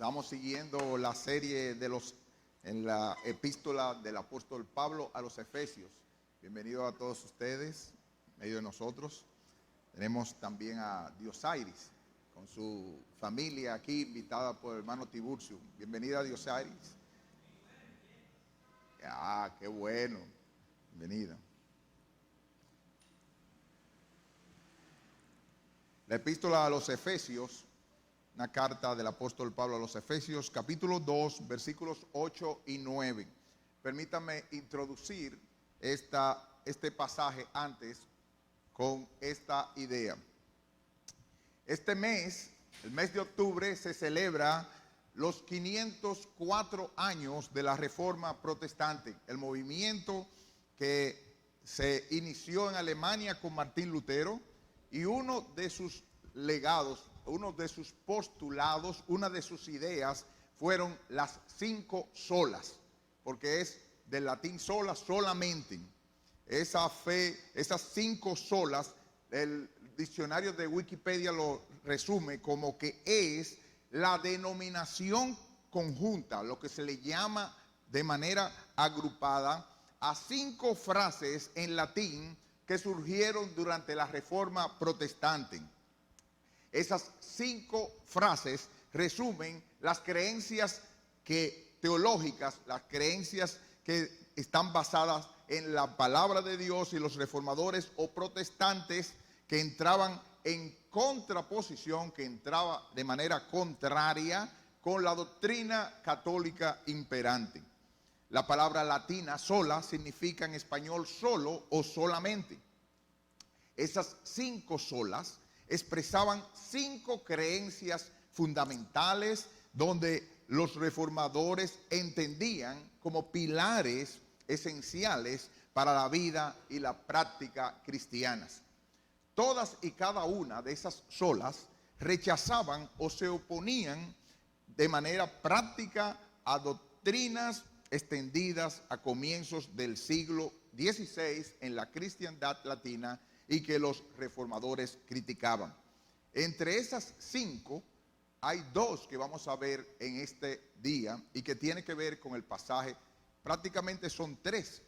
Estamos siguiendo la serie en la epístola del apóstol Pablo a los Efesios. Bienvenidos a todos ustedes, en medio de nosotros. Tenemos también a Diosairis con su familia aquí, invitada por el hermano Tiburcio. Bienvenida, Diosairis. Ah, qué bueno. Bienvenida. La epístola a los Efesios, una carta del apóstol Pablo a los Efesios, capítulo 2, versículos 8 y 9. Permítame introducir este pasaje antes con esta idea. Este mes, el mes de octubre, se celebra los 504 años de la Reforma Protestante, el movimiento que se inició en Alemania con Martín Lutero, y uno de sus legados, uno de sus postulados, una de sus ideas fueron las 5 solas, porque es del latín sola, solamente. Esa fe, esas 5 solas, el diccionario de Wikipedia lo resume como que es la denominación conjunta, lo que se le llama de manera agrupada a 5 frases en latín que surgieron durante la Reforma Protestante. Esas 5 frases resumen las creencias teológicas, las creencias que están basadas en la palabra de Dios, y los reformadores o protestantes que entraban en contraposición, que entraba de manera contraria con la doctrina católica imperante. La palabra latina sola significa en español solo o solamente. Esas 5 solas expresaban 5 creencias fundamentales donde los reformadores entendían como pilares esenciales para la vida y la práctica cristianas. Todas y cada una de esas solas rechazaban o se oponían de manera práctica a doctrinas extendidas a comienzos del siglo XVI en la cristiandad latina y que los reformadores criticaban. Entre esas 5 hay 2 que vamos a ver en este día y que tiene que ver con el pasaje. Prácticamente son 3,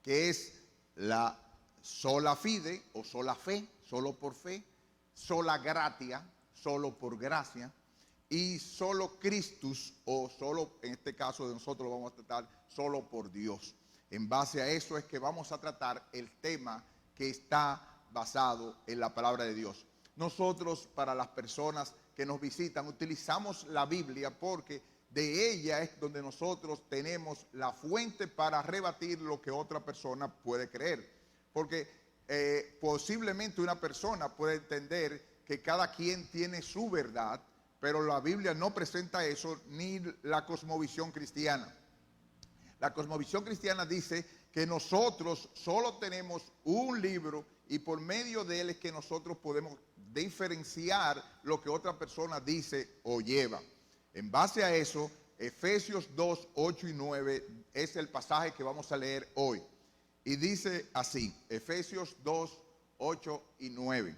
que es la sola fide o sola fe, solo por fe, sola gratia, solo por gracia, y solo Christus, o solo, en este caso de nosotros lo vamos a tratar solo por Dios. En base a eso es que vamos a tratar el tema que está basado en la palabra de Dios. Nosotros, para las personas que nos visitan, utilizamos la Biblia porque de ella es donde nosotros tenemos la fuente para rebatir lo que otra persona puede creer. Porque posiblemente una persona puede entender que cada quien tiene su verdad, pero la Biblia no presenta eso, ni la cosmovisión cristiana. La cosmovisión cristiana dice que nosotros solo tenemos un libro y por medio de él es que nosotros podemos diferenciar lo que otra persona dice o lleva. En base a eso, Efesios 2, 8 y 9 es el pasaje que vamos a leer hoy. Y dice así, Efesios 2, 8 y 9.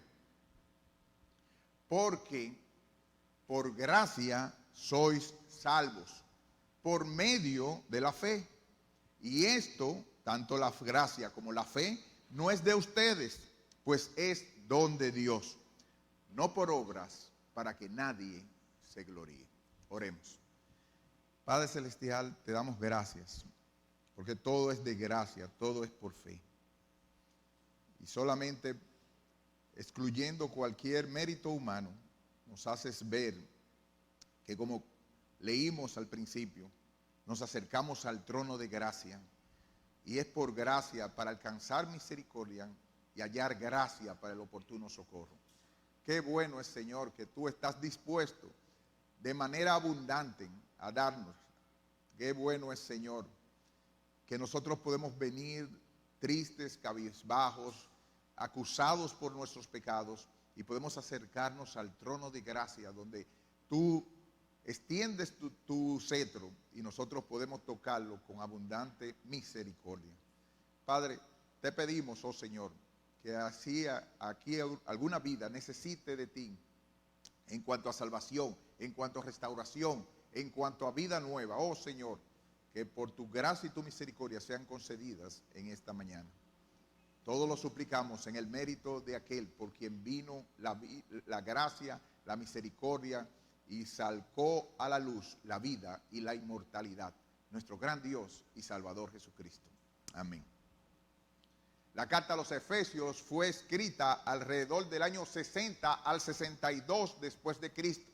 Porque por gracia sois salvos, por medio de la fe. Y esto, tanto la gracia como la fe, no es de ustedes, pues es don de Dios, no por obras, para que nadie se gloríe. Oremos. Padre Celestial, te damos gracias, porque todo es de gracia, todo es por fe. Y solamente excluyendo cualquier mérito humano, nos haces ver que, como leímos al principio, nos acercamos al trono de gracia, y es por gracia para alcanzar misericordia y hallar gracia para el oportuno socorro. Qué bueno es, Señor, que tú estás dispuesto de manera abundante a darnos. Qué bueno es, Señor, que nosotros podemos venir tristes, cabizbajos, acusados por nuestros pecados, y podemos acercarnos al trono de gracia donde tú extiendes tu cetro y nosotros podemos tocarlo con abundante misericordia. Padre, te pedimos, oh Señor, que así aquí alguna vida necesite de ti en cuanto a salvación, en cuanto a restauración, en cuanto a vida nueva. Oh Señor, que por tu gracia y tu misericordia sean concedidas en esta mañana. Todo lo suplicamos en el mérito de aquel por quien vino la gracia, la misericordia y sacó a la luz la vida y la inmortalidad, nuestro gran Dios y Salvador Jesucristo. Amén. La carta a los Efesios fue escrita alrededor del año 60 al 62 después de Cristo.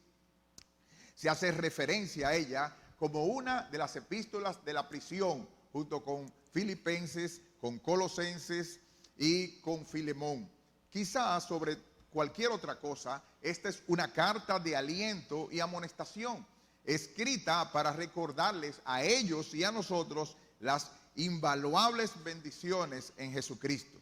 Se hace referencia a ella como una de las epístolas de la prisión, junto con Filipenses, con Colosenses y con Filemón. Quizás sobre cualquier otra cosa, esta es una carta de aliento y amonestación, escrita para recordarles a ellos y a nosotros las invaluables bendiciones en Jesucristo.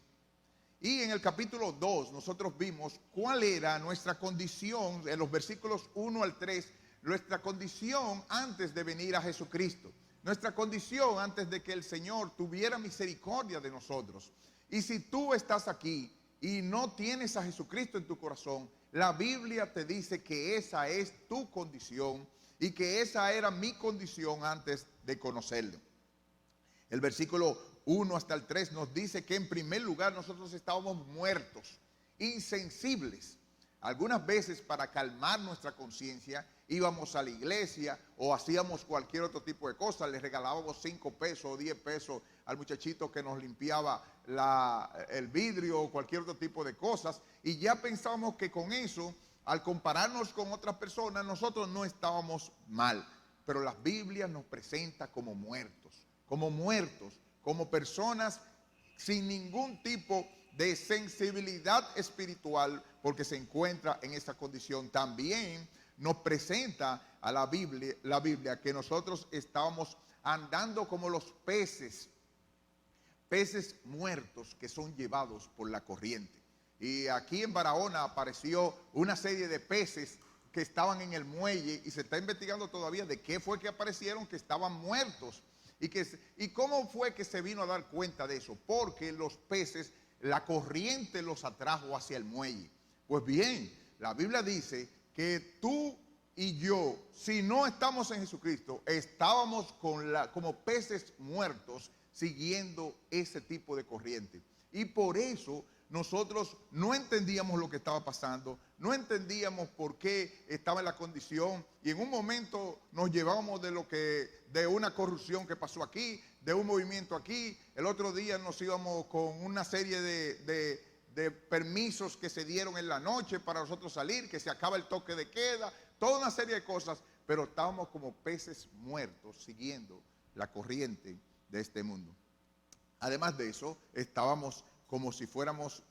Y en el capítulo 2 nosotros vimos cuál era nuestra condición, en los versículos 1 al 3, nuestra condición antes de venir a Jesucristo, nuestra condición antes de que el Señor tuviera misericordia de nosotros. Y si tú estás aquí y no tienes a Jesucristo en tu corazón, la Biblia te dice que esa es tu condición y que esa era mi condición antes de conocerlo. El versículo 1 hasta el 3 nos dice que en primer lugar nosotros estábamos muertos, insensibles. Algunas veces para calmar nuestra conciencia íbamos a la iglesia o hacíamos cualquier otro tipo de cosa, le regalábamos 5 pesos o 10 pesos al muchachito que nos limpiaba el vidrio o cualquier otro tipo de cosas, y ya pensábamos que con eso, al compararnos con otras personas, nosotros no estábamos mal. Pero la Biblia nos presenta como muertos, como personas sin ningún tipo de sensibilidad espiritual, porque se encuentra en esa condición. También nos presenta a la Biblia que nosotros estábamos andando como los peces muertos que son llevados por la corriente. Y aquí en Barahona apareció una serie de peces que estaban en el muelle y se está investigando todavía de qué fue que aparecieron, que estaban muertos. ¿Y cómo fue que se vino a dar cuenta de eso? Porque los peces, la corriente los atrajo hacia el muelle. Pues bien, la Biblia dice que tú y yo, si no estamos en Jesucristo, estábamos como peces muertos siguiendo ese tipo de corriente. Y por eso nosotros no entendíamos lo que estaba pasando, no entendíamos por qué estaba en la condición, y en un momento nos llevábamos de una corrupción que pasó aquí, de un movimiento aquí. El otro día nos íbamos con una serie de permisos que se dieron en la noche para nosotros salir, que se acaba el toque de queda, toda una serie de cosas, pero estábamos como peces muertos siguiendo la corriente de este mundo. Además de eso, estábamos como si fuéramos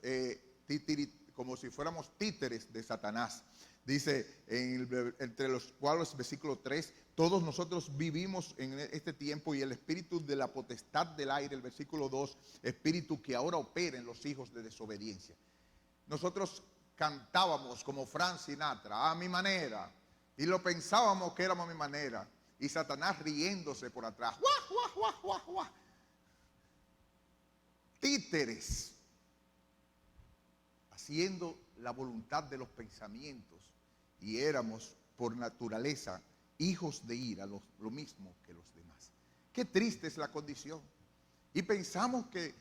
títeres de Satanás. Dice entre los cuales, versículo 3, todos nosotros vivimos en este tiempo y el espíritu de la potestad del aire, el versículo 2, espíritu que ahora opera en los hijos de desobediencia. Nosotros cantábamos como Frank Sinatra, a mi manera, y lo pensábamos que éramos a mi manera, y Satanás riéndose por atrás. ¡Guau, guau, guau, guau, guau! Títeres, haciendo la voluntad de los pensamientos, y éramos por naturaleza hijos de ira, lo mismo que los demás. Qué triste es la condición. Y pensamos que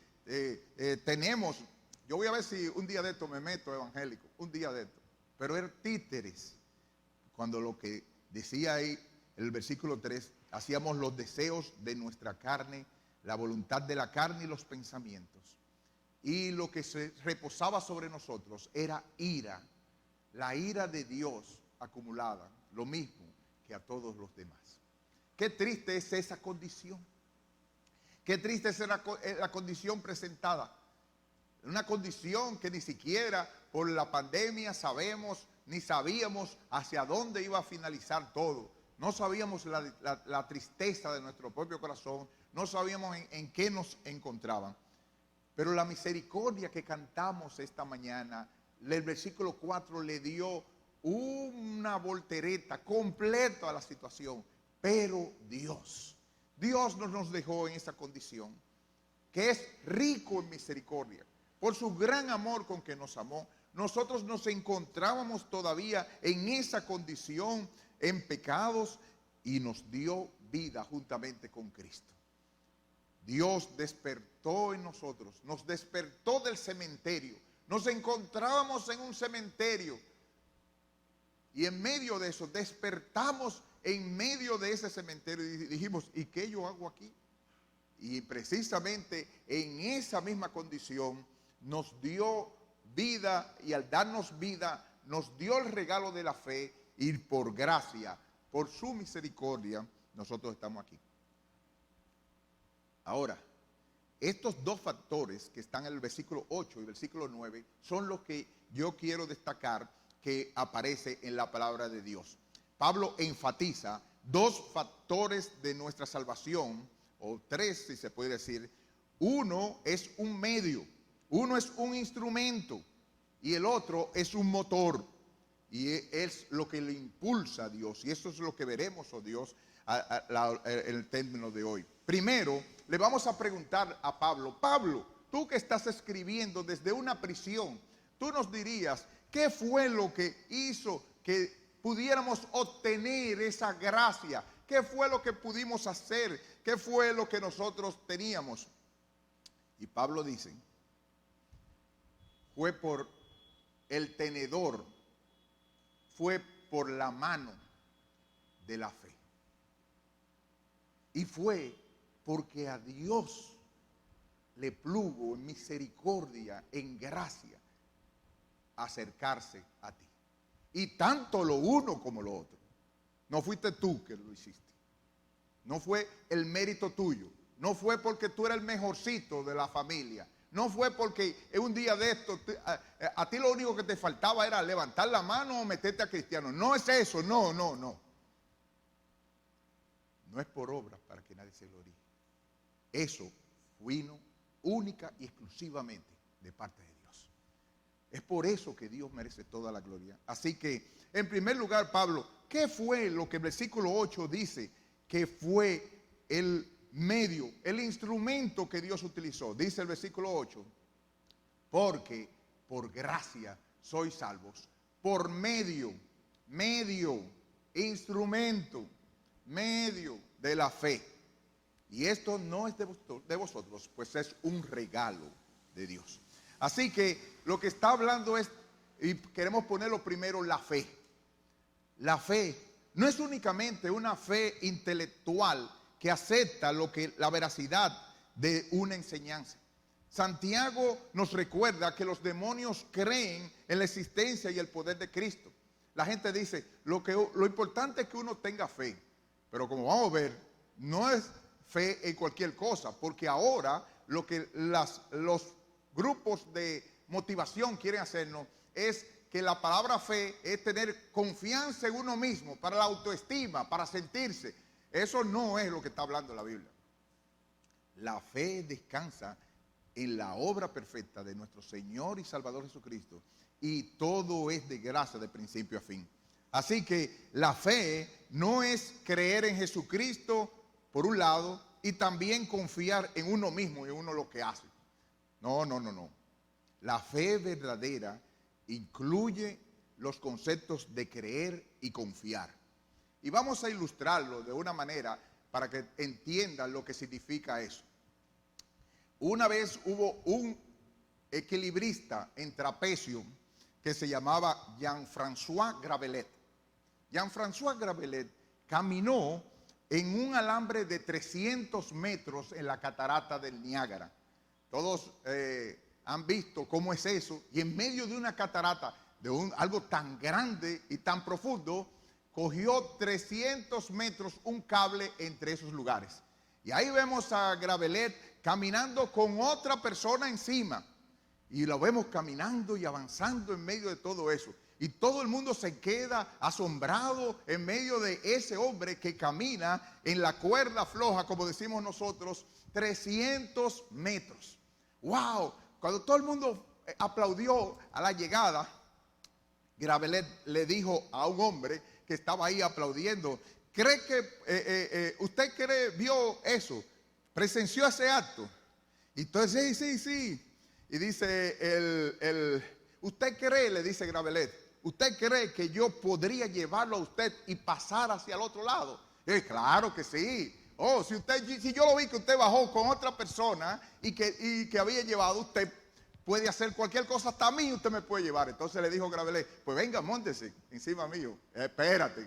tenemos, yo voy a ver si un día de esto me meto evangélico, un día de esto, pero eran títeres, cuando lo que decía ahí el versículo 3, hacíamos los deseos de nuestra carne, la voluntad de la carne y los pensamientos. Y lo que se reposaba sobre nosotros era ira, la ira de Dios acumulada, lo mismo que a todos los demás. Qué triste es esa condición. Qué triste es la condición presentada. Una condición que ni siquiera por la pandemia ni sabíamos hacia dónde iba a finalizar todo. No sabíamos la tristeza de nuestro propio corazón, no sabíamos en qué nos encontraban. Pero la misericordia que cantamos esta mañana, el versículo 4 le dio una voltereta completa a la situación. Pero Dios no nos dejó en esa condición, que es rico en misericordia. Por su gran amor con que nos amó, nosotros nos encontrábamos todavía en esa condición en pecados y nos dio vida juntamente con Cristo. Dios despertó en nosotros, nos despertó del cementerio. Nos encontrábamos en un cementerio y en medio de eso despertamos en medio de ese cementerio y dijimos, ¿y qué yo hago aquí? Y precisamente en esa misma condición nos dio vida, y al darnos vida nos dio el regalo de la fe, y por gracia, por su misericordia, nosotros estamos aquí. Ahora, estos dos factores que están en el versículo 8 y versículo 9 son los que yo quiero destacar que aparece en la palabra de Dios. Pablo enfatiza dos factores de nuestra salvación, o tres si se puede decir. Uno es un medio, uno es un instrumento y el otro es un motor. Y es lo que le impulsa a Dios, y eso es lo que veremos, oh Dios, en el término de hoy. Primero, le vamos a preguntar a Pablo, Pablo, tú que estás escribiendo desde una prisión, tú nos dirías, ¿qué fue lo que hizo que pudiéramos obtener esa gracia? ¿Qué fue lo que pudimos hacer? ¿Qué fue lo que nosotros teníamos? Y Pablo dice, fue por el tenedor, fue por la mano de la fe. Y fue porque a Dios le plugo en misericordia, en gracia, acercarse a ti. Y tanto lo uno como lo otro. No fuiste tú que lo hiciste. No fue el mérito tuyo. No fue porque tú eres el mejorcito de la familia. No fue porque un día de esto a ti lo único que te faltaba era levantar la mano o meterte a cristiano. No es eso, no. No es por obras para que nadie se gloríe. Eso vino única y exclusivamente de parte de Dios. Es por eso que Dios merece toda la gloria. Así que, en primer lugar, Pablo, ¿qué fue lo que el versículo 8 dice que fue el medio, el instrumento que Dios utilizó? Dice el versículo 8, porque por gracia sois salvos, por medio, instrumento, medio de la fe. Y esto no es de vosotros, pues es un regalo de Dios. Así que lo que está hablando es, y queremos ponerlo primero, la fe. La fe no es únicamente una fe intelectual que acepta la veracidad de una enseñanza. Santiago nos recuerda que los demonios creen en la existencia y el poder de Cristo. La gente dice, lo importante es que uno tenga fe, pero como vamos a ver, no es fe en cualquier cosa, porque ahora lo que los grupos de motivación quieren hacernos es que la palabra fe es tener confianza en uno mismo, para la autoestima, para sentirse. Eso no es lo que está hablando la Biblia. La fe descansa en la obra perfecta de nuestro Señor y Salvador Jesucristo, y todo es de gracia de principio a fin. Así que la fe no es creer en Jesucristo por un lado y también confiar en uno mismo y en uno lo que hace. No. La fe verdadera incluye los conceptos de creer y confiar. Y vamos a ilustrarlo de una manera para que entiendan lo que significa eso. Una vez hubo un equilibrista en trapecio que se llamaba Jean-François Gravelet. Jean-François Gravelet caminó en un alambre de 300 metros en la catarata del Niágara. Todos han visto cómo es eso, y en medio de una catarata, algo tan grande y tan profundo, cogió 300 metros un cable entre esos lugares. Y ahí vemos a Gravelet caminando con otra persona encima, y lo vemos caminando y avanzando en medio de todo eso. Y todo el mundo se queda asombrado en medio de ese hombre que camina en la cuerda floja, como decimos nosotros, 300 metros. ¡Wow! Cuando todo el mundo aplaudió a la llegada, Gravelet le dijo a un hombre que estaba ahí aplaudiendo, ¿cree que usted vio eso? ¿Presenció ese acto? Y entonces, sí. Y dice, ¿usted cree? Le dice Gravelet. ¿usted cree que yo podría llevarlo a usted y pasar hacia el otro lado? Claro que sí. Oh, si yo lo vi que usted bajó con otra persona y que había llevado, usted puede hacer cualquier cosa, hasta a mí usted me puede llevar. Entonces le dijo Gravelet, pues venga, móntese encima mío. Espérate,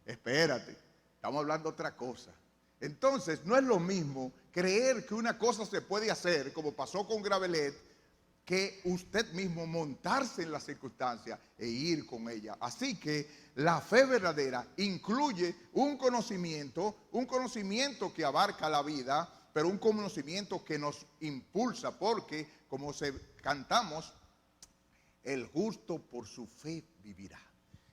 espérate, estamos hablando de otra cosa. Entonces no es lo mismo creer que una cosa se puede hacer, como pasó con Gravelet, que usted mismo montarse en la circunstancia e ir con ella. Así que la fe verdadera incluye un conocimiento que abarca la vida, pero un conocimiento que nos impulsa, porque como cantamos, el justo por su fe vivirá.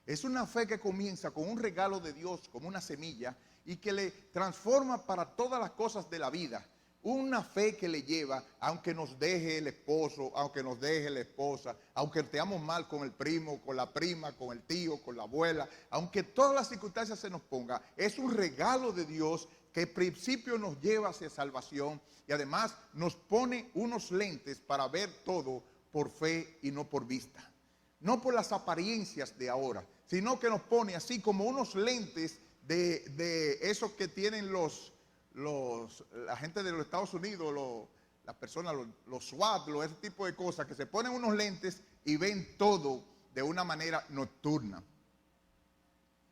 Es una fe que comienza con un regalo de Dios, como una semilla, y que le transforma para todas las cosas de la vida. Una fe que le lleva, aunque nos deje el esposo, aunque nos deje la esposa, aunque estemos mal con el primo, con la prima, con el tío, con la abuela, aunque todas las circunstancias se nos pongan, es un regalo de Dios que en principio nos lleva hacia salvación y además nos pone unos lentes para ver todo por fe y no por vista. No por las apariencias de ahora, sino que nos pone así como unos lentes de esos que tienen la gente de los Estados Unidos, las personas, los SWAT, ese tipo de cosas, que se ponen unos lentes y ven todo de una manera nocturna.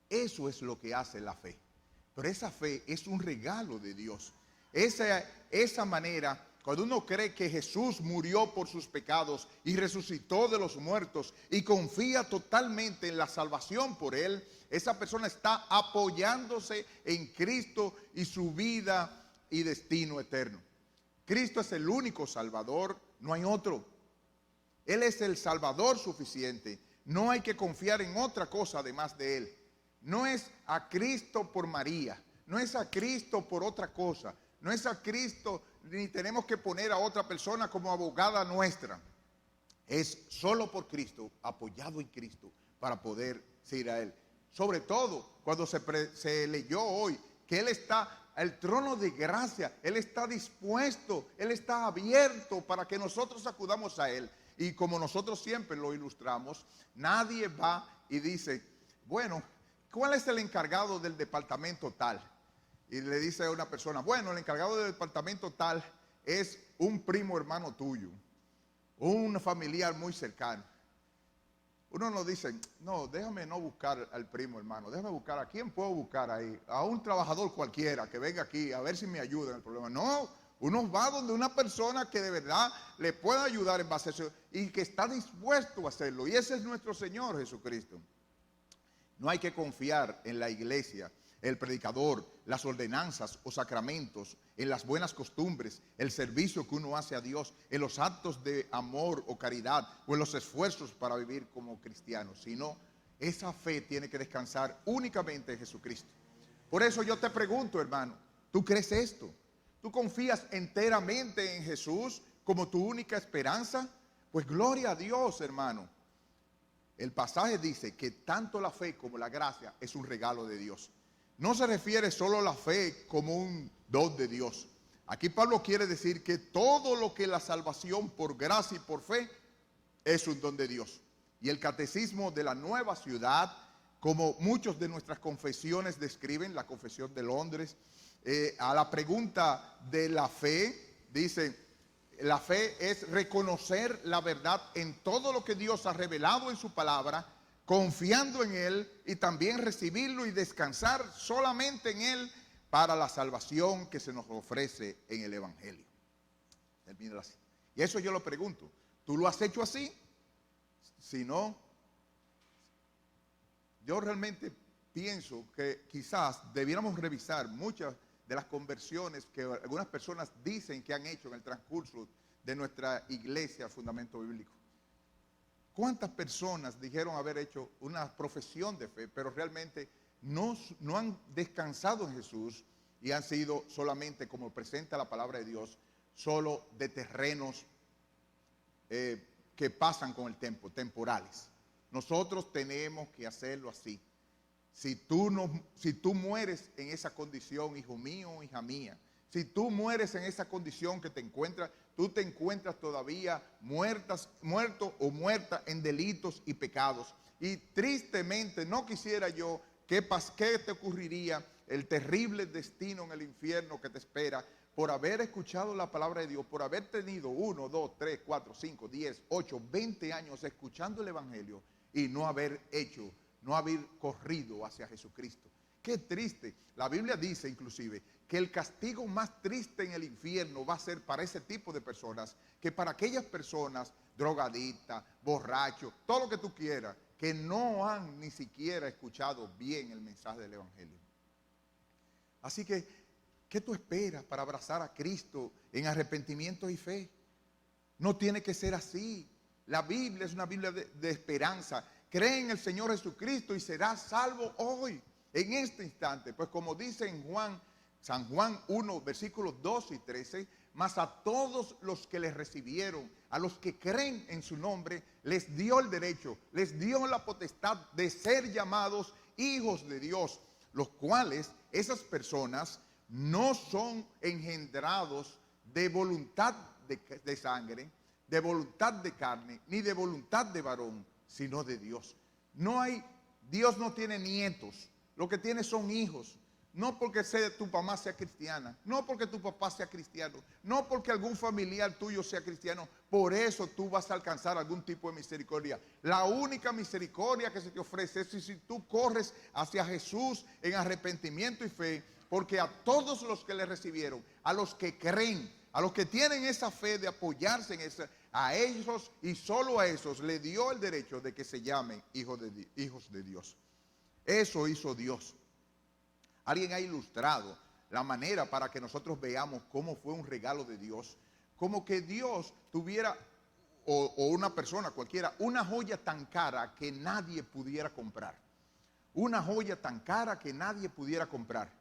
Eso es lo que hace la fe. Pero esa fe es un regalo de Dios. Esa manera, cuando uno cree que Jesús murió por sus pecados y resucitó de los muertos y confía totalmente en la salvación por Él, esa persona está apoyándose en Cristo y su vida y destino eterno. Cristo es el único Salvador, no hay otro. Él es el Salvador suficiente. No hay que confiar en otra cosa además de Él. No es a Cristo por María, no es a Cristo por otra cosa, no es a Cristo, ni tenemos que poner a otra persona como abogada nuestra. Es solo por Cristo, apoyado en Cristo, para poder ir a Él. Sobre todo cuando se leyó hoy que Él está al trono de gracia, Él está dispuesto, Él está abierto para que nosotros acudamos a Él. Y como nosotros siempre lo ilustramos, nadie va y dice, bueno, ¿cuál es el encargado del departamento tal? Y le dice a una persona, bueno, el encargado del departamento tal es un primo hermano tuyo, un familiar muy cercano. Uno no dice, no, déjame no buscar al primo hermano, déjame buscar a quién puedo buscar ahí, a un trabajador cualquiera que venga aquí a ver si me ayuda en el problema. No, uno va donde una persona que de verdad le pueda ayudar en base a eso y que está dispuesto a hacerlo. Y ese es nuestro Señor Jesucristo. No hay que confiar en la iglesia, el predicador, las ordenanzas o sacramentos, en las buenas costumbres, el servicio que uno hace a Dios, en los actos de amor o caridad o en los esfuerzos para vivir como cristianos, sino esa fe tiene que descansar únicamente en Jesucristo. Por eso yo te pregunto, hermano, ¿tú crees esto? ¿Tú confías enteramente en Jesús como tu única esperanza? Pues gloria a Dios, hermano. El pasaje dice que tanto la fe como la gracia es un regalo de Dios. No se refiere solo a la fe como un don de Dios. Aquí Pablo quiere decir que todo lo que la salvación por gracia y por fe es un don de Dios. Y el catecismo de la Nueva Ciudad, como muchos de nuestras confesiones describen, la Confesión de Londres, a la pregunta de la fe, dice: la fe es reconocer la verdad en todo lo que Dios ha revelado en su palabra, confiando en Él y también recibirlo y descansar solamente en Él para la salvación que se nos ofrece en el Evangelio. Y eso yo lo pregunto, ¿tú lo has hecho así? Si no, yo realmente pienso que quizás debiéramos revisar muchas de las conversiones que algunas personas dicen que han hecho en el transcurso de nuestra iglesia Fundamento Bíblico. ¿Cuántas personas dijeron haber hecho una profesión de fe, pero realmente no han descansado en Jesús y han sido solamente, como presenta la palabra de Dios, solo de terrenos que pasan con el tiempo, temporales? Nosotros tenemos que hacerlo así. Si tú mueres en esa condición, hijo mío, hija mía, Si tú mueres en esa condición que te encuentras, tú te encuentras todavía muerto o muerta en delitos y pecados. Y tristemente no quisiera yo qué te ocurriría, el terrible destino en el infierno que te espera por haber escuchado la palabra de Dios, por haber tenido 1, 2, 3, 4, 5, 10, 8, 20 años escuchando el Evangelio y no haber corrido hacia Jesucristo. Qué triste. La Biblia dice inclusive que el castigo más triste en el infierno va a ser para ese tipo de personas que para aquellas personas drogadictas, borrachos, todo lo que tú quieras, que no han ni siquiera escuchado bien el mensaje del Evangelio. Así que, ¿qué tú esperas para abrazar a Cristo en arrepentimiento y fe? No tiene que ser así. La Biblia es una Biblia de esperanza. Cree en el Señor Jesucristo y serás salvo hoy, en este instante. Pues como dice en San Juan 1, versículos 12 y 13, mas a todos los que les recibieron, a los que creen en su nombre, les dio el derecho, les dio la potestad de ser llamados hijos de Dios, los cuales, esas personas, no son engendrados de voluntad de sangre, de voluntad de carne, ni de voluntad de varón, sino de Dios. Dios no tiene nietos, lo que tiene son hijos. No porque tu mamá sea cristiana, no porque tu papá sea cristiano, no porque algún familiar tuyo sea cristiano, por eso tú vas a alcanzar algún tipo de misericordia. La única misericordia que se te ofrece es si tú corres hacia Jesús en arrepentimiento y fe, porque a todos los que le recibieron, a los que creen, a los que tienen esa fe de apoyarse en esa, a ellos y solo a esos le dio el derecho de que se llamen hijos de Dios. Eso hizo Dios. Alguien ha ilustrado la manera para que nosotros veamos cómo fue un regalo de Dios, como que Dios tuviera, o una persona cualquiera, una joya tan cara que nadie pudiera comprar. Una joya tan cara que nadie pudiera comprar.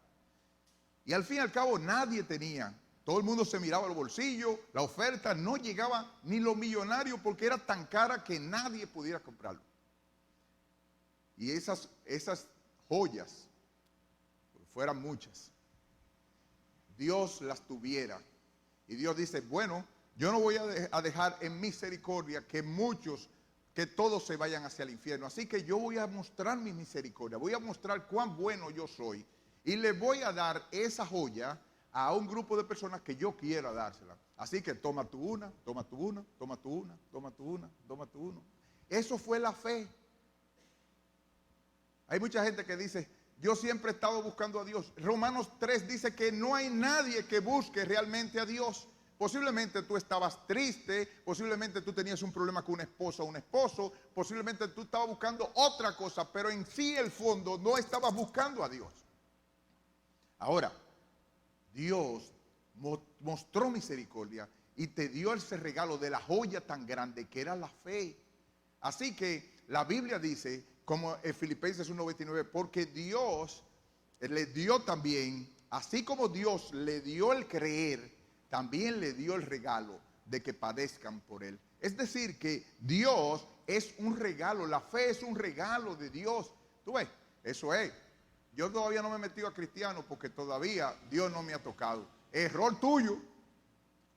Y al fin y al cabo nadie tenía. Todo el mundo se miraba los bolsillos, la oferta no llegaba ni lo millonario porque era tan cara que nadie pudiera comprarlo. Y esas joyas, fueran muchas, Dios las tuviera. Y Dios dice, bueno, yo no voy a dejar en misericordia que todos se vayan hacia el infierno. Así que yo voy a mostrar mi misericordia, voy a mostrar cuán bueno yo soy. Y le voy a dar esa joya a un grupo de personas que yo quiera dársela. Así que toma tú una, toma tú una, toma tú una, toma tú una, toma tú una. Eso fue la fe. Hay mucha gente que dice, yo siempre he estado buscando a Dios. Romanos 3 dice que no hay nadie que busque realmente a Dios. Posiblemente tú estabas triste, posiblemente tú tenías un problema con una esposa o un esposo, posiblemente tú estabas buscando otra cosa, pero en sí el fondo no estabas buscando a Dios. Ahora, Dios mostró misericordia y te dio ese regalo de la joya tan grande que era la fe. Así que la Biblia dice, como en Filipenses 1:29, porque Dios le dio también, así como Dios le dio el creer, también le dio el regalo de que padezcan por él. Es decir, que Dios es un regalo, la fe es un regalo de Dios. Tú ves, eso es. Yo todavía no me he metido a cristiano porque todavía Dios no me ha tocado. Error tuyo,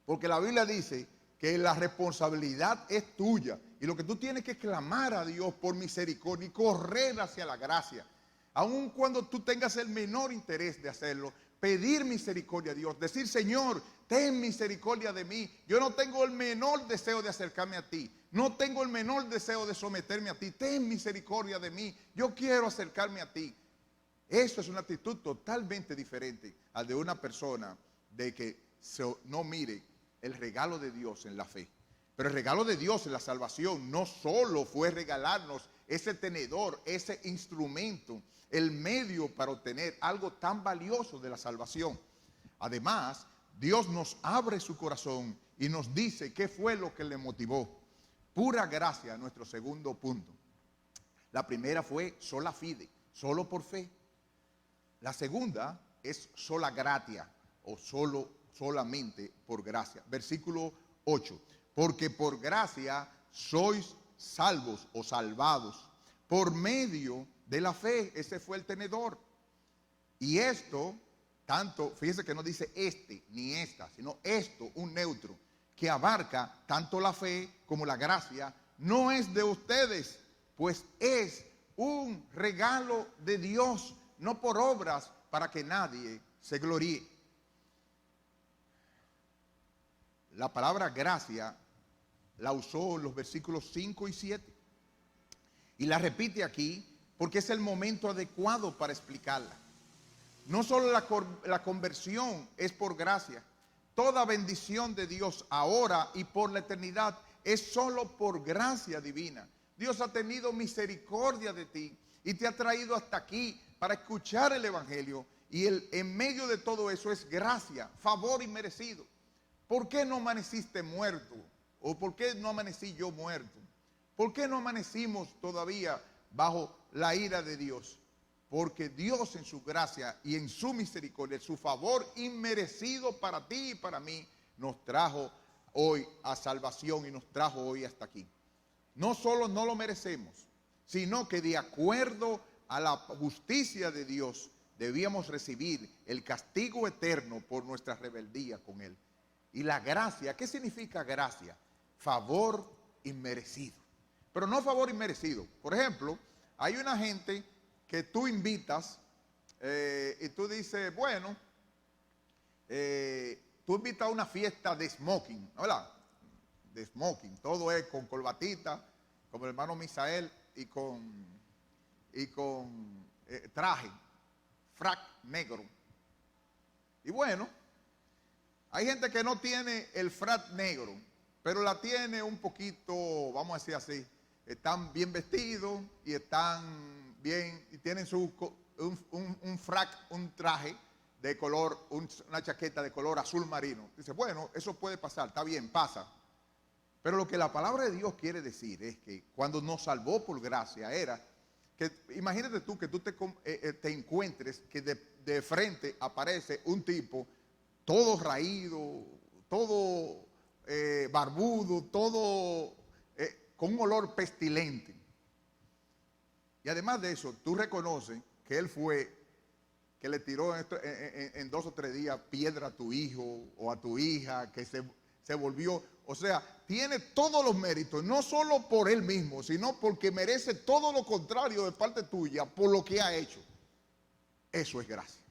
porque la Biblia dice que la responsabilidad es tuya. Y lo que tú tienes que clamar a Dios por misericordia y correr hacia la gracia. Aun cuando tú tengas el menor interés de hacerlo, pedir misericordia a Dios. Decir, Señor, ten misericordia de mí. Yo no tengo el menor deseo de acercarme a ti. No tengo el menor deseo de someterme a ti. Ten misericordia de mí. Yo quiero acercarme a ti. Eso es una actitud totalmente diferente al de una persona de que no mire el regalo de Dios en la fe. Pero el regalo de Dios en la salvación no solo fue regalarnos ese tenedor, ese instrumento, el medio para obtener algo tan valioso de la salvación. Además, Dios nos abre su corazón y nos dice qué fue lo que le motivó. Pura gracia, nuestro segundo punto. La primera fue sola fide, solo por fe. La segunda es sola gratia o solamente por gracia. Versículo 8. Porque por gracia sois salvos o salvados por medio de la fe. Ese fue el tenedor. Y esto tanto, fíjese que no dice este ni esta, sino esto, un neutro, que abarca tanto la fe como la gracia, no es de ustedes, pues es un regalo de Dios, no por obras para que nadie se gloríe. La palabra gracia la usó en los versículos 5 y 7 y la repite aquí porque es el momento adecuado para explicarla. No solo la conversión es por gracia, toda bendición de Dios ahora y por la eternidad es solo por gracia divina. Dios ha tenido misericordia de ti y te ha traído hasta aquí para escuchar el evangelio, y en medio de todo eso es gracia, favor inmerecido. ¿Por qué no amaneciste muerto? ¿O por qué no amanecí yo muerto? ¿Por qué no amanecimos todavía bajo la ira de Dios? Porque Dios en su gracia y en su misericordia, su favor inmerecido para ti y para mí, nos trajo hoy a salvación y nos trajo hoy hasta aquí. No solo no lo merecemos, sino que de acuerdo a la justicia de Dios, debíamos recibir el castigo eterno por nuestra rebeldía con Él. Y la gracia, ¿qué significa gracia? Favor inmerecido. Pero no favor inmerecido. Por ejemplo, hay una gente que tú invitas y tú dices, bueno, tú invitas a una fiesta de smoking, ¿verdad? De smoking, todo es con corbatita, como el hermano Misael, y con traje, frac negro. Y bueno, hay gente que no tiene el frac negro, pero la tiene un poquito, vamos a decir así, están bien vestidos y están bien, y tienen un frac, un traje de color, una chaqueta de color azul marino. Dice, bueno, eso puede pasar, está bien, pasa. Pero lo que la palabra de Dios quiere decir es que cuando nos salvó por gracia era que, imagínate tú que tú te encuentres que de frente aparece un tipo todo raído, todo barbudo, todo con un olor pestilente. Y además de eso, tú reconoces que él fue que le tiró en 2 o 3 días piedra a tu hijo o a tu hija, que se volvió, o sea, tiene todos los méritos, no solo por él mismo, sino porque merece todo lo contrario de parte tuya por lo que ha hecho. Eso es gracia.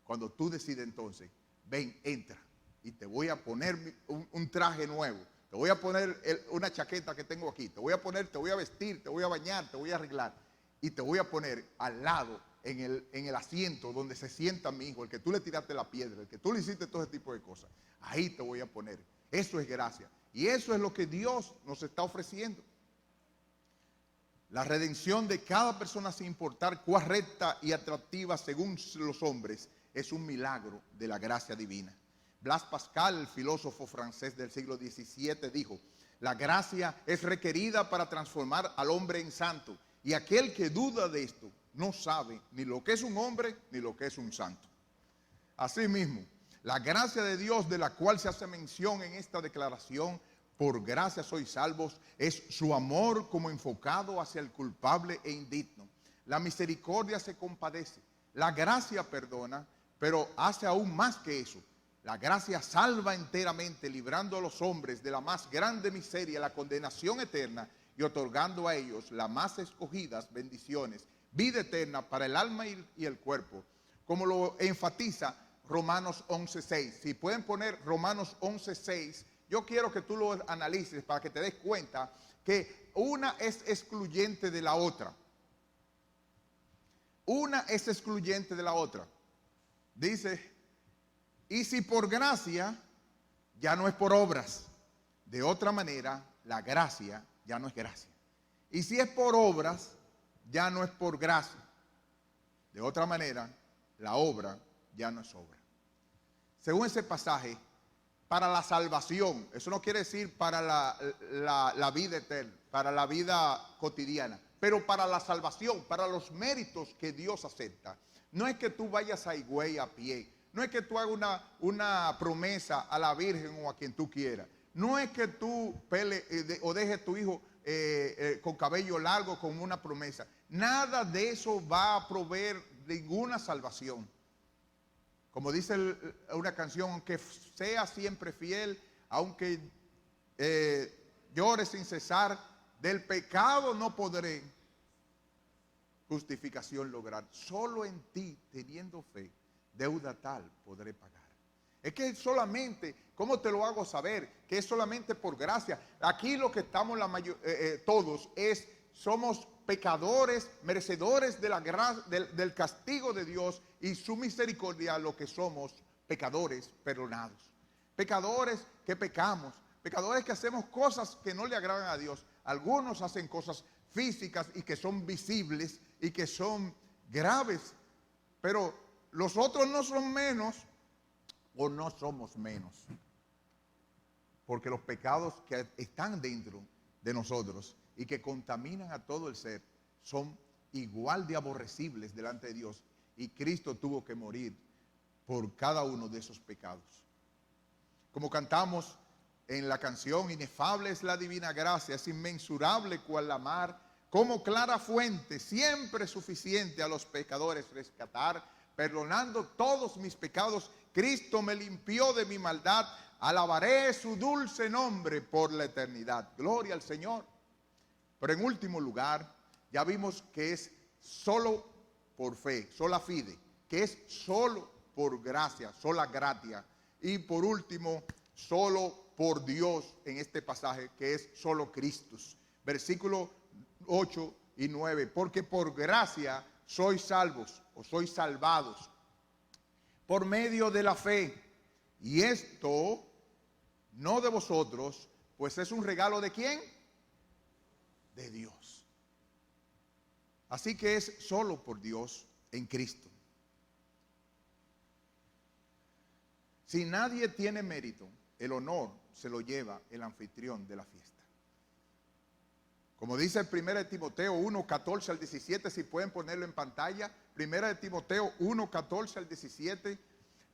Cuando tú decides entonces, ven, entra, y te voy a poner un traje nuevo, te voy a poner una chaqueta que tengo aquí, te voy a vestir, te voy a bañar, te voy a arreglar, y te voy a poner al lado, en el asiento donde se sienta mi hijo, el que tú le tiraste la piedra, el que tú le hiciste todo ese tipo de cosas. Ahí te voy a poner. Eso es gracia. Y eso es lo que Dios nos está ofreciendo. La redención de cada persona, sin importar cuán recta y atractiva según los hombres, es un milagro de la gracia divina. Blaise Pascal, el filósofo francés del siglo XVII, dijo: la gracia es requerida para transformar al hombre en santo, y aquel que duda de esto no sabe ni lo que es un hombre ni lo que es un santo. Asimismo, la gracia de Dios de la cual se hace mención en esta declaración, por gracia sois salvos, es su amor como enfocado hacia el culpable e indigno. La misericordia se compadece, la gracia perdona, pero hace aún más que eso. La gracia salva enteramente, librando a los hombres de la más grande miseria, la condenación eterna, y otorgando a ellos las más escogidas bendiciones, vida eterna para el alma y el cuerpo, como lo enfatiza Romanos 11:6. Si pueden poner Romanos 11:6, yo quiero que tú lo analices para que te des cuenta que una es excluyente de la otra. Una es excluyente de la otra. Dice, y si por gracia, ya no es por obras. De otra manera, la gracia ya no es gracia. Y si es por obras, ya no es por gracia. De otra manera, la obra ya no es obra. Según ese pasaje, para la salvación, eso no quiere decir para la vida eterna, para la vida cotidiana, pero para la salvación, para los méritos que Dios acepta. No es que tú vayas a Higüey a pie, no es que tú hagas una promesa a la Virgen o a quien tú quieras, no es que tú o dejes tu hijo con cabello largo como una promesa. Nada de eso va a proveer ninguna salvación. Como dice una canción, aunque sea siempre fiel, aunque llore sin cesar, del pecado no podré justificación lograr. Solo en ti, teniendo fe, deuda tal podré pagar. Es que solamente, ¿cómo te lo hago saber? Que es solamente por gracia. Aquí lo que estamos todos somos pecadores, merecedores de la gracia, del castigo de Dios y su misericordia, lo que somos pecadores perdonados. Pecadores que pecamos, pecadores que hacemos cosas que no le agradan a Dios. Algunos hacen cosas físicas y que son visibles y que son graves, pero los otros no son menos o no somos menos, porque los pecados que están dentro de nosotros y que contaminan a todo el ser son igual de aborrecibles delante de Dios, y Cristo tuvo que morir por cada uno de esos pecados. Como cantamos en la canción, inefable es la divina gracia, es inmensurable cual la mar, como clara fuente, siempre suficiente a los pecadores rescatar, perdonando todos mis pecados, Cristo me limpió de mi maldad, alabaré su dulce nombre por la eternidad. Gloria al Señor. Pero en último lugar, ya vimos que es solo por fe, sola fide, que es solo por gracia, sola gratia. Y por último, solo por Dios en este pasaje, que es solo Cristo. Versículo 8 y 9, porque por gracia sois salvos o sois salvados por medio de la fe, y esto no de vosotros, pues es un regalo ¿de quién? De Dios. Así que es solo por Dios en Cristo. Si nadie tiene mérito, el honor se lo lleva el anfitrión de la fiesta. Como dice el 1 Timoteo 1, 14 al 17, si pueden ponerlo en pantalla, 1 Timoteo 1, 14 al 17,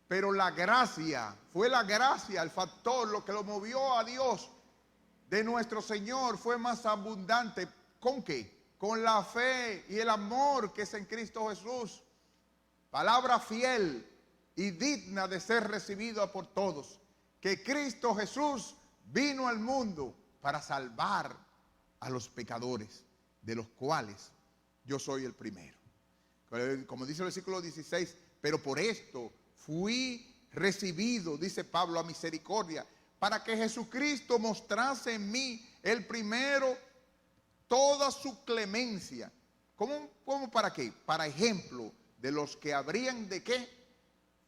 pero la gracia, fue la gracia el factor, lo que lo movió a Dios de nuestro Señor, fue más abundante. ¿Con qué? Con la fe y el amor que es en Cristo Jesús. Palabra fiel y digna de ser recibida por todos, que Cristo Jesús vino al mundo para salvar a los pecadores, de los cuales yo soy el primero. Como dice el versículo 16, pero por esto fui recibido, dice Pablo, a misericordia, para que Jesucristo mostrase en mí el primero toda su clemencia. ¿Cómo para qué? Para ejemplo de los que habrían de qué,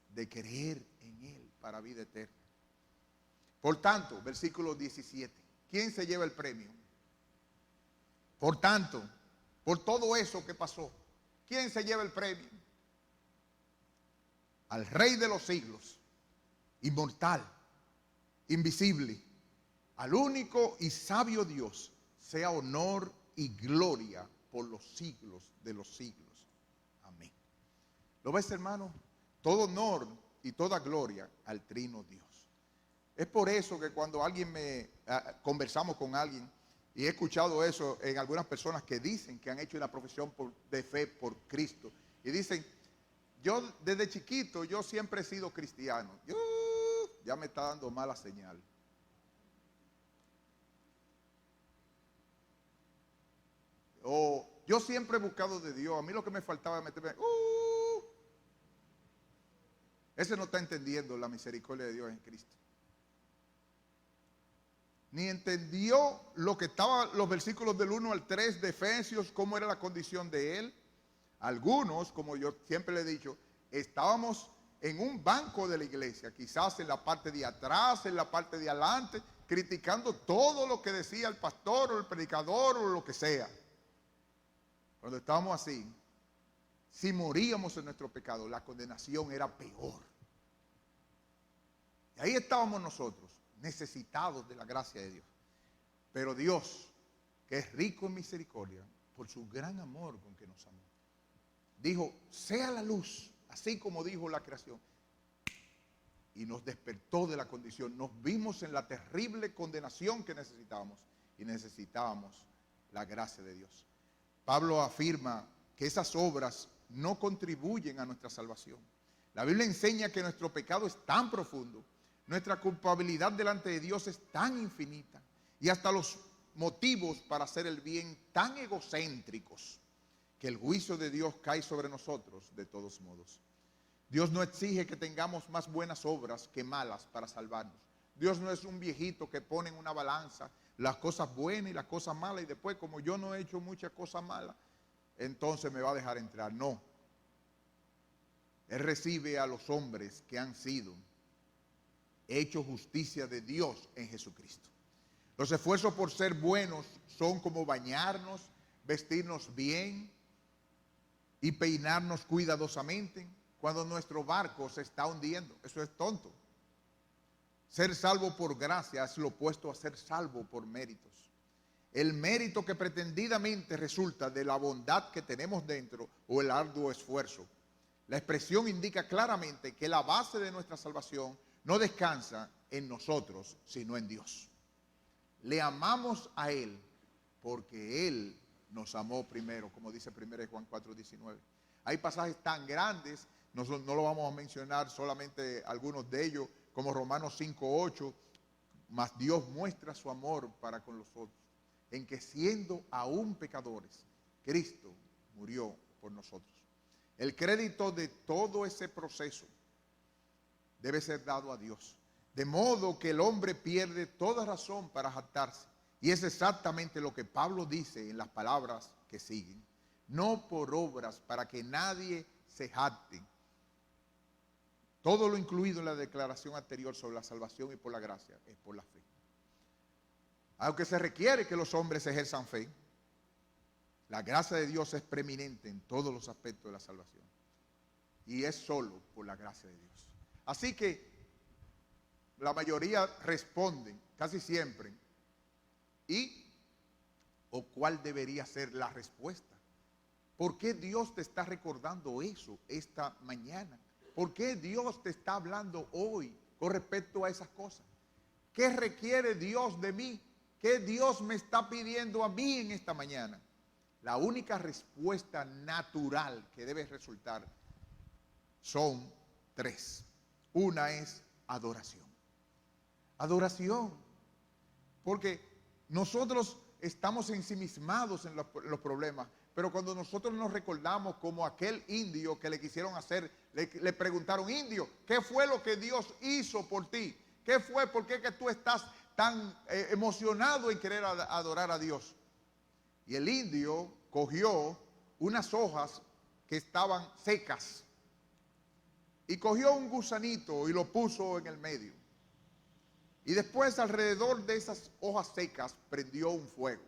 de creer en Él para vida eterna. Por tanto, versículo 17, ¿quién se lleva el premio? Por tanto, por todo eso que pasó, ¿quién se lleva el premio? Al Rey de los siglos, inmortal, invisible, al único y sabio Dios, sea honor y gloria por los siglos de los siglos. Amén. ¿Lo ves, hermano? Todo honor y toda gloria al Trino Dios. Es por eso que cuando conversamos con alguien, y he escuchado eso en algunas personas que dicen que han hecho una profesión de fe por Cristo, y dicen, yo desde chiquito, yo siempre he sido cristiano. Ya me está dando mala señal. O yo siempre he buscado de Dios, a mí lo que me faltaba es meterme. Ese no está entendiendo la misericordia de Dios en Cristo. Ni entendió lo que estaban los versículos del 1 al 3 de Efesios, cómo era la condición de él. Algunos, como yo siempre le he dicho, estábamos en un banco de la iglesia, quizás en la parte de atrás, en la parte de adelante, criticando todo lo que decía el pastor o el predicador o lo que sea. Cuando estábamos así, si moríamos en nuestro pecado, la condenación era peor. Y ahí estábamos nosotros, necesitados de la gracia de Dios. Pero Dios, que es rico en misericordia, por su gran amor con que nos amó, dijo, sea la luz, así como dijo la creación, y nos despertó de la condición. Nos vimos en la terrible condenación que necesitábamos, y necesitábamos la gracia de Dios. Pablo afirma que esas obras no contribuyen a nuestra salvación. La Biblia enseña que nuestro pecado es tan profundo, nuestra culpabilidad delante de Dios es tan infinita y hasta los motivos para hacer el bien tan egocéntricos que el juicio de Dios cae sobre nosotros de todos modos. Dios no exige que tengamos más buenas obras que malas para salvarnos. Dios no es un viejito que pone en una balanza las cosas buenas y las cosas malas y después, como yo no he hecho muchas cosas malas, entonces me va a dejar entrar. No. Él recibe a los hombres que han sido hechos justicia de Dios en Jesucristo. Los esfuerzos por ser buenos son como bañarnos, vestirnos bien y peinarnos cuidadosamente cuando nuestro barco se está hundiendo. Eso es tonto. Ser salvo por gracia es lo opuesto a ser salvo por méritos. El mérito que pretendidamente resulta de la bondad que tenemos dentro o el arduo esfuerzo. La expresión indica claramente que la base de nuestra salvación no descansa en nosotros, sino en Dios. Le amamos a Él porque Él nos amó primero, como dice 1 Juan 4:19. Hay pasajes tan grandes, no lo vamos a mencionar, solamente algunos de ellos, como Romanos 5:8, mas Dios muestra su amor para con los otros, en que siendo aún pecadores, Cristo murió por nosotros. El crédito de todo ese proceso debe ser dado a Dios, de modo que el hombre pierde toda razón para jactarse. Y es exactamente lo que Pablo dice en las palabras que siguen. No por obras para que nadie se jacte. Todo lo incluido en la declaración anterior sobre la salvación y por la gracia es por la fe. Aunque se requiere que los hombres ejerzan fe, la gracia de Dios es preeminente en todos los aspectos de la salvación. Y es solo por la gracia de Dios. Así que la mayoría responden casi siempre. ¿Y o cuál debería ser la respuesta? ¿Por qué Dios te está recordando eso esta mañana? ¿Por qué Dios te está hablando hoy con respecto a esas cosas? ¿Qué requiere Dios de mí? ¿Qué Dios me está pidiendo a mí en esta mañana? La única respuesta natural que debe resultar son tres. Una es adoración. Adoración. Porque nosotros estamos ensimismados en los problemas, pero cuando nosotros nos recordamos como aquel indio que le quisieron hacer, le preguntaron: indio, ¿qué fue lo que Dios hizo por ti? ¿Qué fue? ¿Por qué que tú estás tan emocionado en querer adorar a Dios? Y el indio cogió unas hojas que estaban secas y cogió un gusanito y lo puso en el medio. Y después alrededor de esas hojas secas prendió un fuego.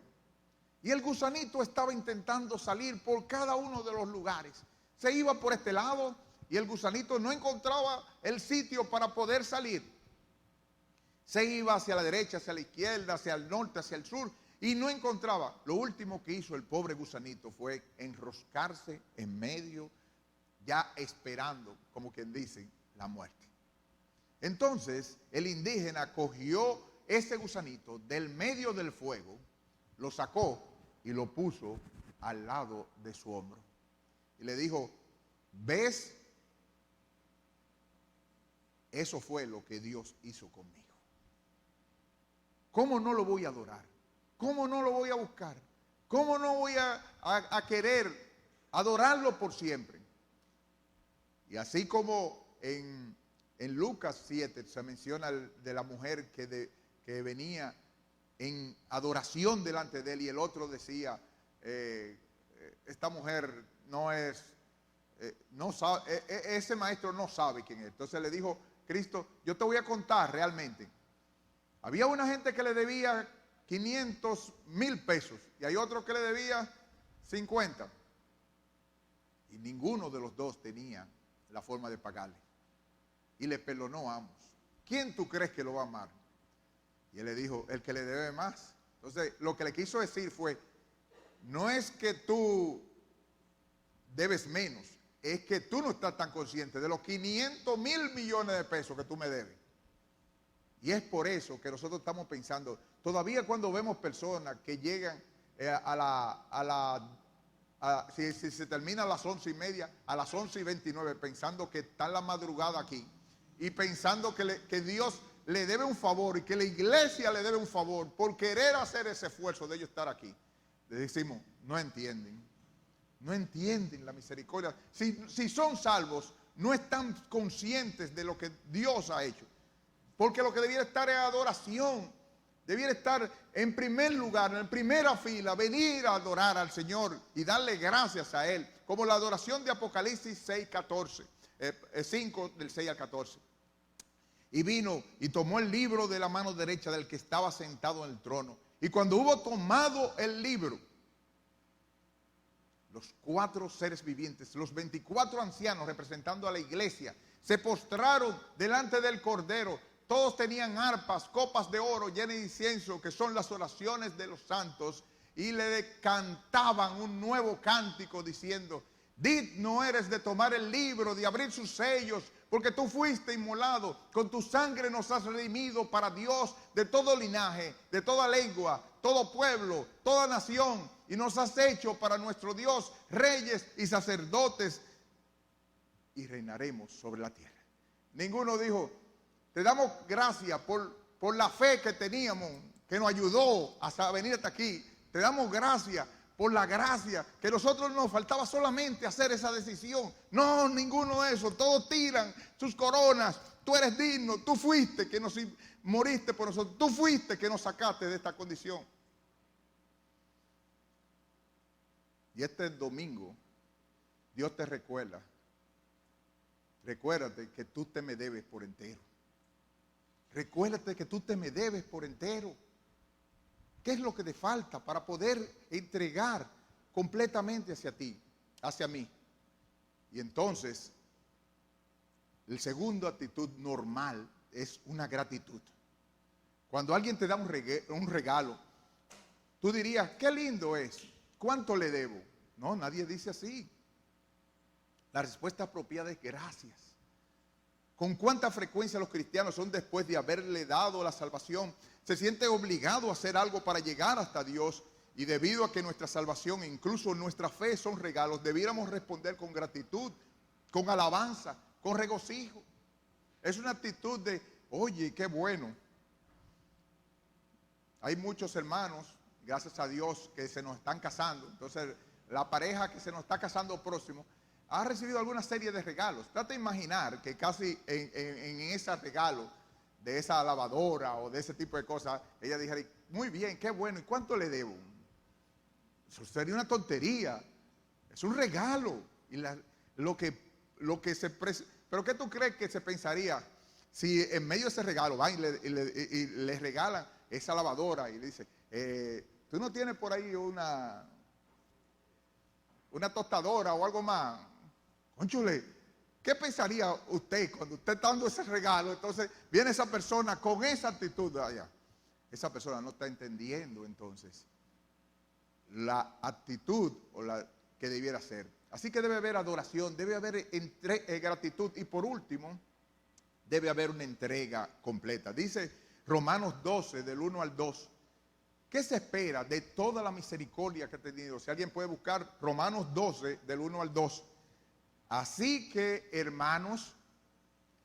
Y el gusanito estaba intentando salir por cada uno de los lugares. Se iba por este lado y el gusanito no encontraba el sitio para poder salir. Se iba hacia la derecha, hacia la izquierda, hacia el norte, hacia el sur y no encontraba. Lo último que hizo el pobre gusanito fue enroscarse en medio, ya esperando, como quien dice, la muerte. Entonces el indígena cogió ese gusanito del medio del fuego, lo sacó y lo puso al lado de su hombro. Y le dijo: ¿ves? Eso fue lo que Dios hizo conmigo. ¿Cómo no lo voy a adorar? ¿Cómo no lo voy a buscar? ¿Cómo no voy a querer adorarlo por siempre? Y así como en Lucas 7 se menciona de la mujer que venía en adoración delante de él y el otro decía: esta mujer no es, no sabe, ese maestro no sabe quién es. Entonces le dijo Cristo: yo te voy a contar realmente. Había una gente que le debía 500,000 pesos y hay otro que le debía 50. Y ninguno de los dos tenía la forma de pagarle. Y le perdonó a ambos. ¿Quién tú crees que lo va a amar? Y él le dijo: el que le debe más. Entonces lo que le quiso decir fue: no es que tú debes menos, es que tú no estás tan consciente de los 500,000 millones de pesos que tú me debes. Y es por eso que nosotros estamos pensando, todavía cuando vemos personas que llegan a la si se termina a las 11:30, a las 11:29, pensando que está en la madrugada aquí y pensando que Dios le debe un favor y que la iglesia le debe un favor por querer hacer ese esfuerzo de ellos estar aquí, le decimos, no entienden la misericordia. Si son salvos, no están conscientes de lo que Dios ha hecho, porque lo que debiera estar es adoración. Debiera estar en primer lugar, en primera fila, venir a adorar al Señor y darle gracias a Él, como la adoración de Apocalipsis 5 del 6 al 14. Y vino y tomó el libro de la mano derecha del que estaba sentado en el trono. Y cuando hubo tomado el libro, los 4 seres vivientes, los 24 ancianos representando a la iglesia, se postraron delante del Cordero. Todos tenían arpas, copas de oro llenas de incienso, que son las oraciones de los santos, y le cantaban un nuevo cántico diciendo: digno eres de tomar el libro, de abrir sus sellos, porque tú fuiste inmolado, con tu sangre nos has redimido para Dios de todo linaje, de toda lengua, todo pueblo, toda nación, y nos has hecho para nuestro Dios reyes y sacerdotes, y reinaremos sobre la tierra. Ninguno dijo: te damos gracias por la fe que teníamos, que nos ayudó hasta venir hasta aquí. Te damos gracias por la gracia, que nosotros nos faltaba solamente hacer esa decisión. No, ninguno de eso. Todos tiran sus coronas. Tú eres digno, tú fuiste que nos moriste por nosotros. Tú fuiste que nos sacaste de esta condición. Y este domingo, Dios te recuerda. Recuérdate que tú te me debes por entero. Recuérdate que tú te me debes por entero. ¿Qué es lo que te falta para poder entregar completamente hacia ti, hacia mí? Y entonces, el segundo actitud normal es una gratitud. Cuando alguien te da un regalo, tú dirías: qué lindo es, ¿cuánto le debo? No, nadie dice así. La respuesta apropiada es gracias. ¿Con cuánta frecuencia los cristianos son, después de haberle dado la salvación, se sienten obligados a hacer algo para llegar hasta Dios? Y debido a que nuestra salvación e incluso nuestra fe son regalos, debiéramos responder con gratitud, con alabanza, con regocijo. Es una actitud de: oye, qué bueno. Hay muchos hermanos, gracias a Dios, que se nos están casando. Entonces, la pareja que se nos está casando próximo ha recibido alguna serie de regalos. Trata de imaginar que casi en ese regalo de esa lavadora o de ese tipo de cosas, ella dijera: muy bien, qué bueno, ¿y cuánto le debo? Eso sería una tontería. Es un regalo. Y ¿pero qué tú crees que se pensaría si en medio de ese regalo van y le regalan esa lavadora y le dice: tú no tienes por ahí una tostadora o algo más? Cónchale, ¿qué pensaría usted cuando usted está dando ese regalo? Entonces viene esa persona con esa actitud allá. Esa persona no está entendiendo entonces la actitud o la que debiera ser. Así que debe haber adoración, debe haber gratitud, y por último, debe haber una entrega completa. Dice Romanos 12, del 1 al 2. ¿Qué se espera de toda la misericordia que ha tenido? Si alguien puede buscar Romanos 12, del 1 al 2. Así que, hermanos,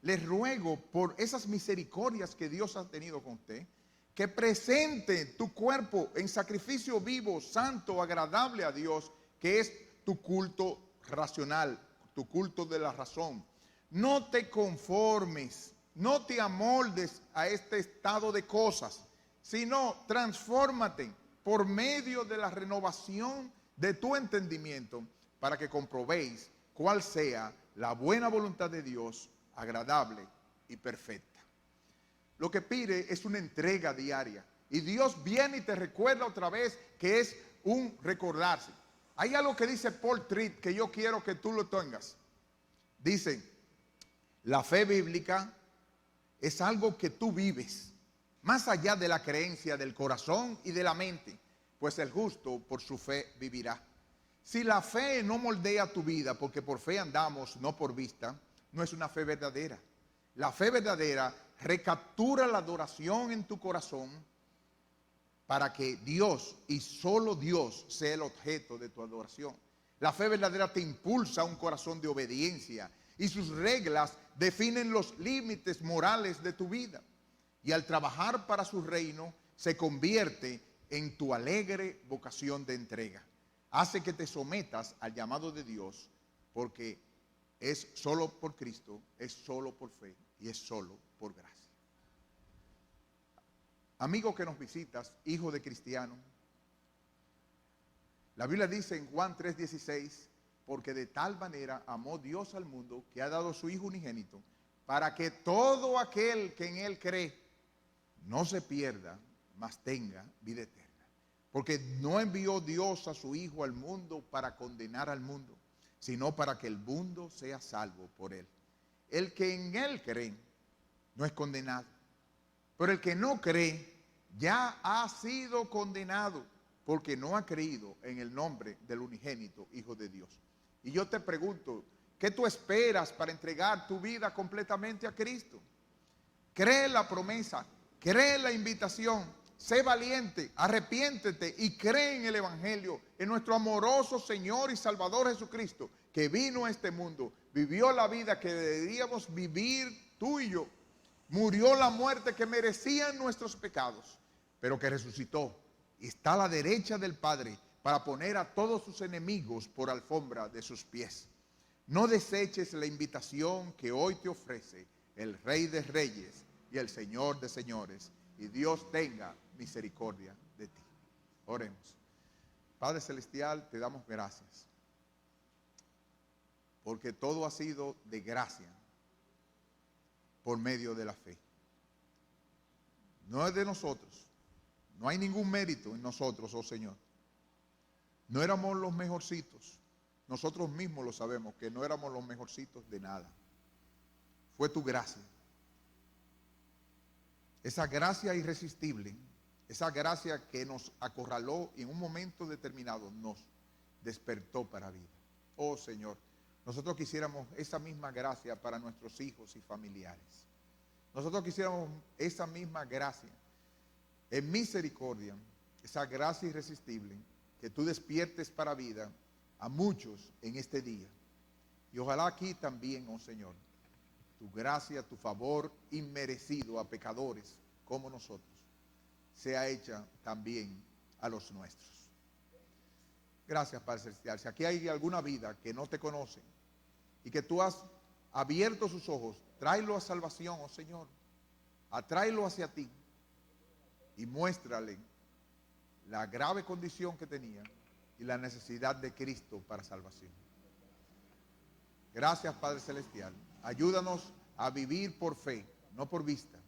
les ruego por esas misericordias que Dios ha tenido con usted, que presente tu cuerpo en sacrificio vivo, santo, agradable a Dios, que es tu culto racional, tu culto de la razón. No te conformes, no te amoldes a este estado de cosas, sino transfórmate por medio de la renovación de tu entendimiento, para que comprobéis cuál sea la buena voluntad de Dios, agradable y perfecta. Lo que pide es una entrega diaria. Y Dios viene y te recuerda otra vez que es un recordarse. Hay algo que dice Paul Tripp que yo quiero que tú lo tengas. Dice: la fe bíblica es algo que tú vives, más allá de la creencia del corazón y de la mente, pues el justo por su fe vivirá. Si la fe no moldea tu vida, porque por fe andamos, no por vista, no es una fe verdadera. La fe verdadera recaptura la adoración en tu corazón para que Dios y solo Dios sea el objeto de tu adoración. La fe verdadera te impulsa a un corazón de obediencia y sus reglas definen los límites morales de tu vida. Y al trabajar para su reino se convierte en tu alegre vocación de entrega. Hace que te sometas al llamado de Dios, porque es solo por Cristo, es solo por fe y es solo por gracia. Amigo que nos visitas, hijo de cristiano, la Biblia dice en Juan 3:16, porque de tal manera amó Dios al mundo que ha dado a su Hijo unigénito, para que todo aquel que en Él cree no se pierda, mas tenga vida eterna. Porque no envió Dios a su Hijo al mundo para condenar al mundo, sino para que el mundo sea salvo por Él. El que en Él cree no es condenado, pero el que no cree ya ha sido condenado, porque no ha creído en el nombre del unigénito Hijo de Dios. Y yo te pregunto, ¿qué tú esperas para entregar tu vida completamente a Cristo? Cree la promesa, cree la invitación, sé valiente, arrepiéntete y cree en el Evangelio, en nuestro amoroso Señor y Salvador Jesucristo, que vino a este mundo, vivió la vida que deberíamos vivir tú y yo, murió la muerte que merecían nuestros pecados, pero que resucitó y está a la derecha del Padre para poner a todos sus enemigos por alfombra de sus pies. No deseches la invitación que hoy te ofrece el Rey de Reyes y el Señor de Señores, y Dios tenga misericordia de ti. Oremos. Padre Celestial, te damos gracias, porque todo ha sido de gracia por medio de la fe. No es de nosotros, no hay ningún mérito en nosotros, oh Señor. No éramos los mejorcitos, nosotros mismos lo sabemos, que no éramos los mejorcitos de nada. Fue tu gracia. Esa gracia irresistible, esa gracia que nos acorraló y en un momento determinado nos despertó para vida. Oh Señor, nosotros quisiéramos esa misma gracia para nuestros hijos y familiares. Nosotros quisiéramos esa misma gracia en misericordia, esa gracia irresistible, que tú despiertes para vida a muchos en este día. Y ojalá aquí también, oh Señor, tu gracia, tu favor inmerecido a pecadores como nosotros, sea hecha también a los nuestros. Gracias, Padre Celestial. Si aquí hay alguna vida que no te conoce y que tú has abierto sus ojos, tráelo a salvación, oh Señor. Atráelo hacia ti y muéstrale la grave condición que tenía y la necesidad de Cristo para salvación. Gracias, Padre Celestial. Ayúdanos a vivir por fe, no por vista.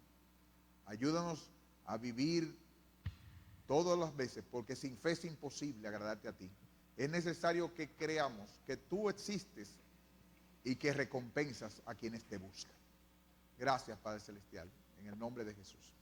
Ayúdanos a vivir todas las veces, porque sin fe es imposible agradarte a ti. Es necesario que creamos que tú existes y que recompensas a quienes te buscan. Gracias, Padre Celestial, en el nombre de Jesús.